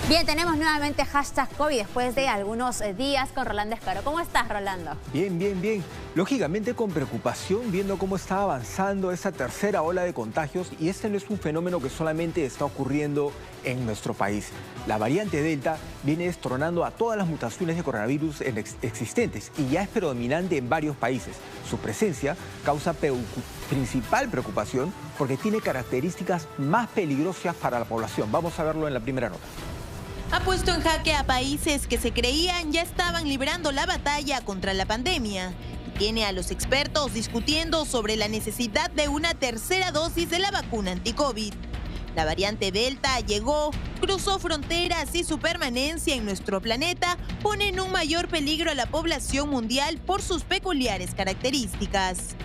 Bien, tenemos nuevamente hashtag COVID después de algunos días con Rolando Escaro. ¿Cómo estás, Rolando? Bien, bien, bien. Lógicamente con preocupación viendo cómo está avanzando esa tercera ola de contagios, y este no es un fenómeno que solamente está ocurriendo en nuestro país. La variante Delta viene destronando a todas las mutaciones de coronavirus existentes y ya es predominante en varios países. Su presencia causa principal preocupación porque tiene características más peligrosas para la población. Vamos a verlo en la primera nota. Ha puesto en jaque a países que se creían ya estaban librando la batalla contra la pandemia. Y tiene a los expertos discutiendo sobre la necesidad de una tercera dosis de la vacuna anti-COVID. La variante Delta llegó, cruzó fronteras y su permanencia en nuestro planeta pone en un mayor peligro a la población mundial por sus peculiares características.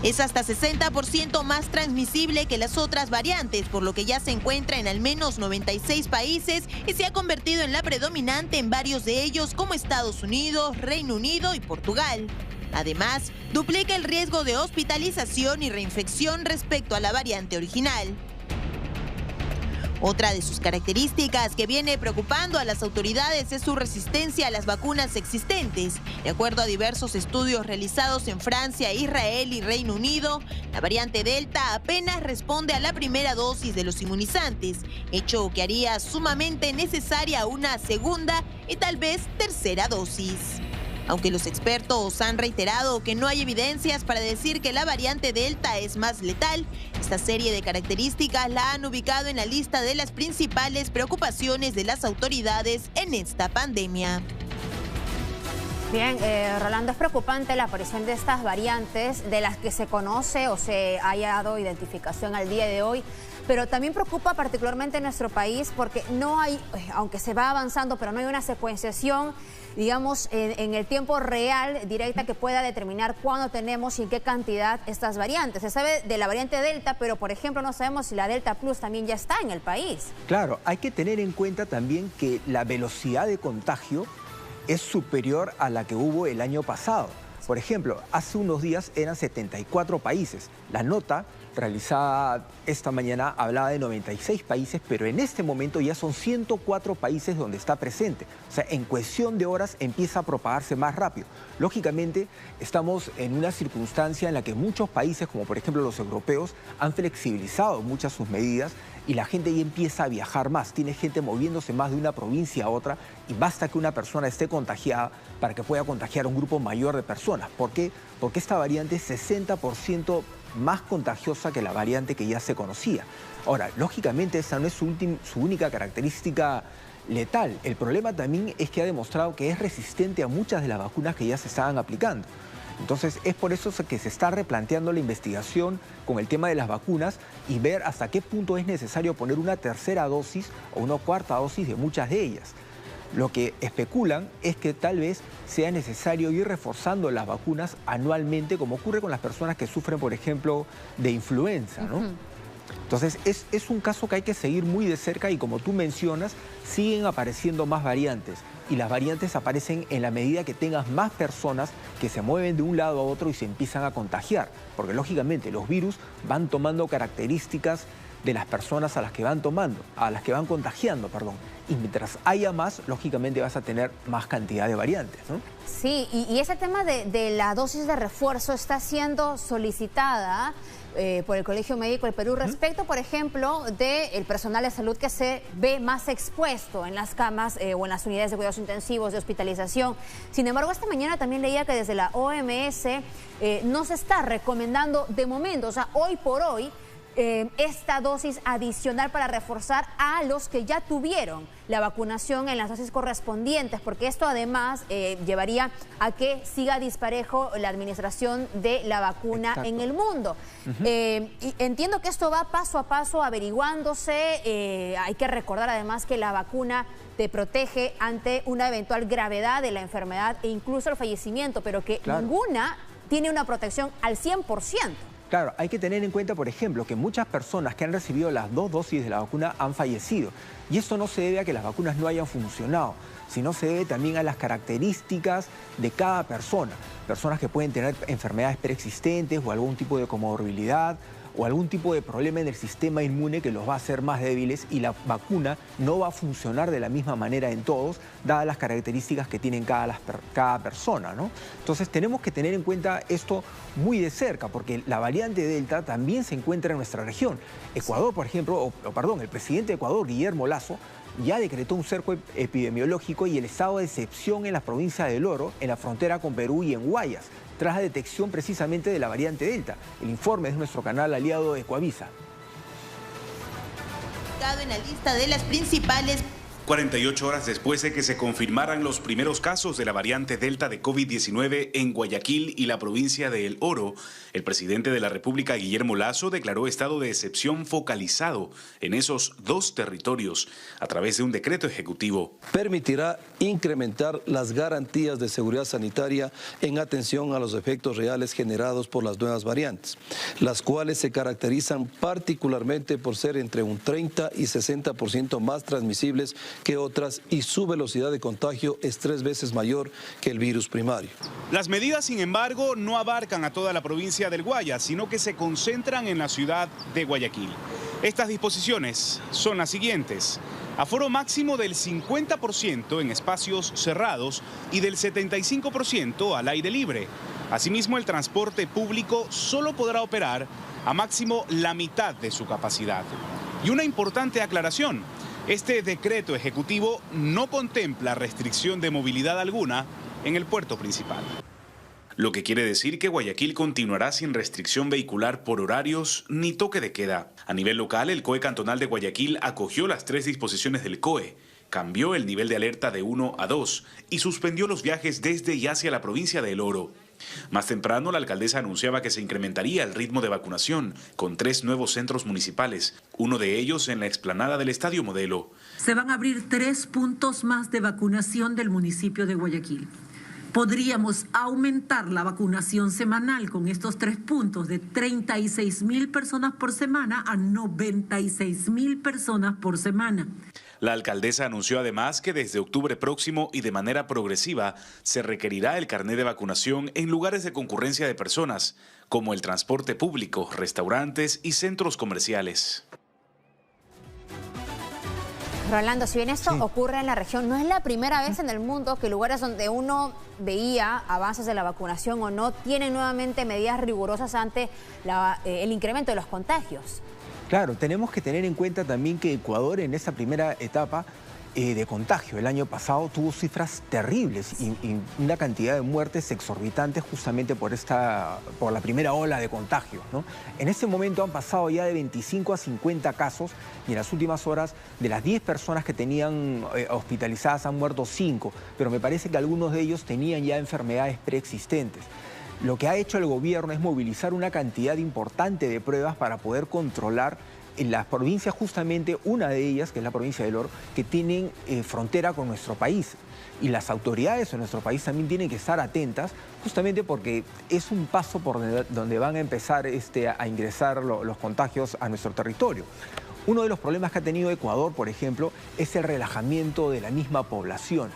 Es hasta 60% más transmisible que las otras variantes, por lo que ya se encuentra en al menos 96 países y se ha convertido en la predominante en varios de ellos como Estados Unidos, Reino Unido y Portugal. Además, duplica el riesgo de hospitalización y reinfección respecto a la variante original. Otra de sus características que viene preocupando a las autoridades es su resistencia a las vacunas existentes. De acuerdo a diversos estudios realizados en Francia, Israel y Reino Unido, la variante Delta apenas responde a la primera dosis de los inmunizantes, hecho que haría sumamente necesaria una segunda y tal vez tercera dosis. Aunque los expertos han reiterado que no hay evidencias para decir que la variante Delta es más letal, esta serie de características la han ubicado en la lista de las principales preocupaciones de las autoridades en esta pandemia. Bien, Rolando, es preocupante la aparición de estas variantes de las que se conoce o se haya dado identificación al día de hoy, pero también preocupa particularmente en nuestro país porque no hay, aunque se va avanzando, pero no hay una secuenciación, digamos, en el tiempo real, directa, que pueda determinar cuándo tenemos y en qué cantidad estas variantes. Se sabe de la variante Delta, pero por ejemplo no sabemos si la Delta Plus también ya está en el país. Claro, hay que tener en cuenta también que la velocidad de contagio es superior a la que hubo el año pasado. Por ejemplo, hace unos días eran 74 países. La nota realizada esta mañana hablaba de 96 países, pero en este momento ya son 104 países donde está presente. O sea, en cuestión de horas empieza a propagarse más rápido. Lógicamente, estamos en una circunstancia en la que muchos países, como por ejemplo los europeos, han flexibilizado muchas sus medidas y la gente ya empieza a viajar más. Tiene gente moviéndose más de una provincia a otra y basta que una persona esté contagiada para que pueda contagiar a un grupo mayor de personas. ¿Por qué? Porque esta variante es 60% más contagiosa que la variante que ya se conocía. Ahora, lógicamente esa no es su única característica letal. El problema también es que ha demostrado que es resistente a muchas de las vacunas que ya se estaban aplicando. Entonces es por eso que se está replanteando la investigación con el tema de las vacunas y ver hasta qué punto es necesario poner una tercera dosis o una cuarta dosis de muchas de ellas. Lo que especulan es que tal vez sea necesario ir reforzando las vacunas anualmente, como ocurre con las personas que sufren, por ejemplo, de influenza, ¿no? Entonces es un caso que hay que seguir muy de cerca y, como tú mencionas, siguen apareciendo más variantes. Y las variantes aparecen en la medida que tengas más personas que se mueven de un lado a otro y se empiezan a contagiar. Porque lógicamente los virus van tomando características de las personas a las que van contagiando, perdón. Y mientras haya más, lógicamente vas a tener más cantidad de variantes, ¿no? Sí, y ese tema de la dosis de refuerzo está siendo solicitada por el Colegio Médico del Perú respecto, por ejemplo, del personal de salud que se ve más expuesto en las camas o en las unidades de cuidados intensivos, de hospitalización. Sin embargo, esta mañana también leía que desde la OMS no se está recomendando de momento, o sea, hoy por hoy, esta dosis adicional para reforzar a los que ya tuvieron la vacunación en las dosis correspondientes, porque esto además llevaría a que siga disparejo la administración de la vacuna en el mundo. Y entiendo que esto va paso a paso averiguándose. Hay que recordar además que la vacuna te protege ante una eventual gravedad de la enfermedad e incluso el fallecimiento, pero que ninguna tiene una protección al 100%. Claro, hay que tener en cuenta, por ejemplo, que muchas personas que han recibido las 2 dosis de la vacuna han fallecido. Y esto no se debe a que las vacunas no hayan funcionado, sino se debe también a las características de cada persona. Personas que pueden tener enfermedades preexistentes o algún tipo de comorbilidad, o algún tipo de problema en el sistema inmune que los va a hacer más débiles y la vacuna no va a funcionar de la misma manera en todos, dadas las características que tienen cada persona, ¿no? Entonces tenemos que tener en cuenta esto muy de cerca, porque la variante Delta también se encuentra en nuestra región. Ecuador, por ejemplo, el presidente de Ecuador, Guillermo Lasso, ya decretó un cerco epidemiológico y el estado de excepción en la provincia del Oro, en la frontera con Perú y en Guayas, tras la detección precisamente de la variante Delta. El informe es de nuestro canal aliado Ecuavisa. En la lista de las principales 48 horas después de que se confirmaran los primeros casos de la variante Delta de COVID-19 en Guayaquil y la provincia de El Oro, el presidente de la República, Guillermo Lasso, declaró estado de excepción focalizado en esos dos territorios a través de un decreto ejecutivo. Permitirá incrementar las garantías de seguridad sanitaria en atención a los efectos reales generados por las nuevas variantes, las cuales se caracterizan particularmente por ser entre un 30 y 60% más transmisibles que otras y su velocidad de contagio es 3 veces mayor que el virus primario. Las medidas, sin embargo, no abarcan a toda la provincia del Guayas, sino que se concentran en la ciudad de Guayaquil. Estas disposiciones son las siguientes: aforo máximo del 50% en espacios cerrados y del 75% al aire libre. Asimismo, el transporte público solo podrá operar a máximo la mitad de su capacidad. Y una importante aclaración: este decreto ejecutivo no contempla restricción de movilidad alguna en el puerto principal. Lo que quiere decir que Guayaquil continuará sin restricción vehicular por horarios ni toque de queda. A nivel local, el COE cantonal de Guayaquil acogió las 3 disposiciones del COE, cambió el nivel de alerta de 1 a 2 y suspendió los viajes desde y hacia la provincia de El Oro. Más temprano, la alcaldesa anunciaba que se incrementaría el ritmo de vacunación con 3 nuevos centros municipales, uno de ellos en la explanada del Estadio Modelo. Se van a abrir 3 puntos más de vacunación del municipio de Guayaquil. Podríamos aumentar la vacunación semanal con estos 3 puntos de 36.000 personas por semana a 96.000 personas por semana. La alcaldesa anunció además que desde octubre próximo y de manera progresiva se requerirá el carnet de vacunación en lugares de concurrencia de personas, como el transporte público, restaurantes y centros comerciales. Rolando, si bien esto ocurre en la región, no es la primera vez en el mundo que lugares donde uno veía avances de la vacunación o no tienen nuevamente medidas rigurosas ante el incremento de los contagios. Claro, tenemos que tener en cuenta también que Ecuador en esa primera etapa de contagio el año pasado tuvo cifras terribles y una cantidad de muertes exorbitantes justamente por la primera ola de contagio, ¿no? En ese momento han pasado ya de 25 a 50 casos y en las últimas horas de las 10 personas que tenían hospitalizadas han muerto 5, pero me parece que algunos de ellos tenían ya enfermedades preexistentes. Lo que ha hecho el gobierno es movilizar una cantidad importante de pruebas para poder controlar en las provincias, justamente una de ellas, que es la provincia del Oro, que tienen frontera con nuestro país. Y las autoridades de nuestro país también tienen que estar atentas, justamente porque es un paso por donde van a empezar a ingresar los contagios a nuestro territorio. Uno de los problemas que ha tenido Ecuador, por ejemplo, es el relajamiento de la misma población,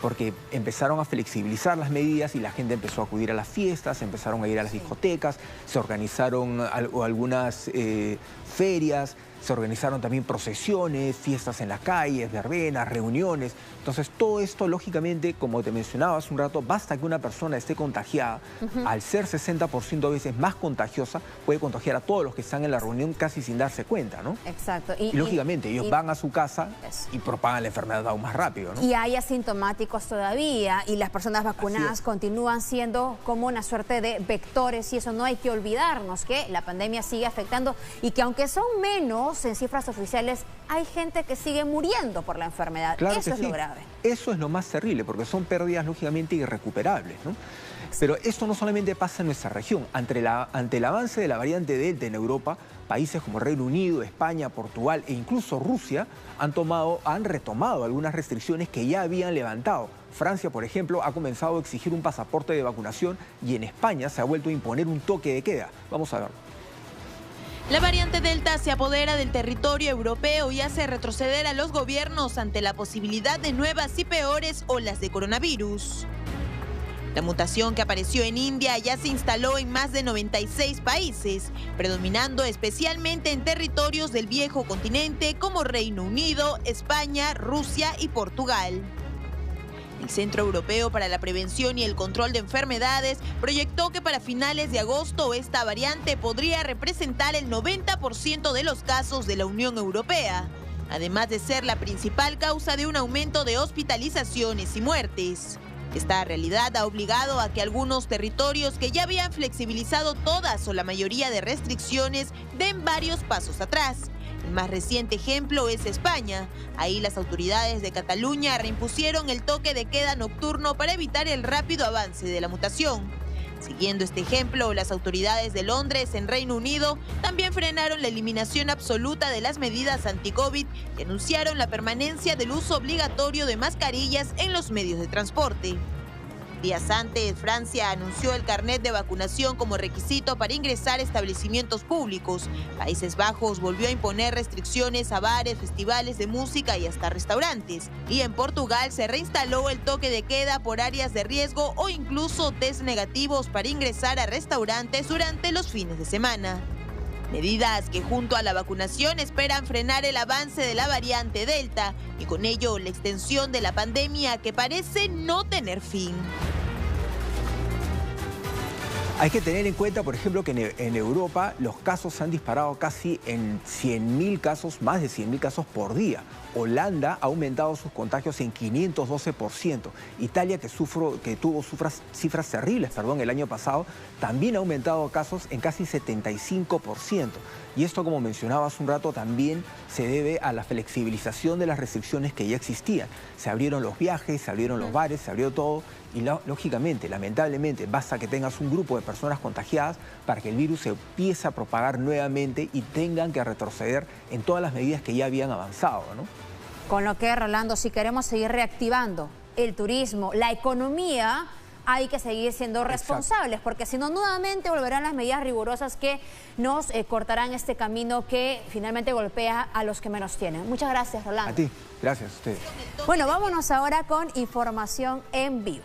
porque empezaron a flexibilizar las medidas y la gente empezó a acudir a las fiestas, empezaron a ir a las discotecas, se organizaron algunas ferias, se organizaron también procesiones, fiestas en las calles, verbenas, reuniones. Entonces todo esto, lógicamente, como te mencionaba hace un rato, basta que una persona esté contagiada, al ser 60% a veces más contagiosa, puede contagiar a todos los que están en la reunión casi sin darse cuenta, ¿no? Exacto. Y lógicamente ellos van a su casa y propagan la enfermedad aún más rápido, ¿no? Y hay asintomáticos todavía y las personas vacunadas continúan siendo como una suerte de vectores y eso no hay que olvidarnos, que la pandemia sigue afectando y que aunque son menos en cifras oficiales, hay gente que sigue muriendo por la enfermedad. Claro, eso es lo grave. Eso es lo más terrible, porque son pérdidas lógicamente irrecuperables, ¿no? Pero esto no solamente pasa en nuestra región. Ante el avance de la variante Delta en Europa, países como Reino Unido, España, Portugal e incluso Rusia han retomado algunas restricciones que ya habían levantado. Francia, por ejemplo, ha comenzado a exigir un pasaporte de vacunación y en España se ha vuelto a imponer un toque de queda. Vamos a verlo. La variante Delta se apodera del territorio europeo y hace retroceder a los gobiernos ante la posibilidad de nuevas y peores olas de coronavirus. La mutación que apareció en India ya se instaló en más de 96 países, predominando especialmente en territorios del viejo continente como Reino Unido, España, Rusia y Portugal. El Centro Europeo para la Prevención y el Control de Enfermedades proyectó que para finales de agosto esta variante podría representar el 90% de los casos de la Unión Europea, además de ser la principal causa de un aumento de hospitalizaciones y muertes. Esta realidad ha obligado a que algunos territorios que ya habían flexibilizado todas o la mayoría de restricciones den varios pasos atrás. El más reciente ejemplo es España. Ahí las autoridades de Cataluña reimpusieron el toque de queda nocturno para evitar el rápido avance de la mutación. Siguiendo este ejemplo, las autoridades de Londres, en Reino Unido, también frenaron la eliminación absoluta de las medidas anti-COVID y anunciaron la permanencia del uso obligatorio de mascarillas en los medios de transporte. Días antes, Francia anunció el carnet de vacunación como requisito para ingresar a establecimientos públicos. Países Bajos volvió a imponer restricciones a bares, festivales de música y hasta restaurantes. Y en Portugal se reinstaló el toque de queda por áreas de riesgo o incluso test negativos para ingresar a restaurantes durante los fines de semana. Medidas que junto a la vacunación esperan frenar el avance de la variante Delta y con ello la extensión de la pandemia que parece no tener fin. Hay que tener en cuenta, por ejemplo, que en Europa los casos se han disparado casi en 100.000 casos, más de 100.000 casos por día. Holanda ha aumentado sus contagios en 512%. Italia, que tuvo cifras terribles, el año pasado, también ha aumentado casos en casi 75%. Y esto, como mencionaba hace un rato, también se debe a la flexibilización de las restricciones que ya existían. Se abrieron los viajes, se abrieron los bares, se abrió todo. Y lógicamente, lamentablemente, basta que tengas un grupo de personas contagiadas para que el virus se empiece a propagar nuevamente y tengan que retroceder en todas las medidas que ya habían avanzado, ¿no? Con lo que, Rolando, si queremos seguir reactivando el turismo, la economía, hay que seguir siendo responsables, porque si no, nuevamente volverán las medidas rigurosas que nos cortarán este camino que finalmente golpea a los que menos tienen. Muchas gracias, Rolando. A ti, gracias a ustedes. Bueno, vámonos ahora con información en vivo.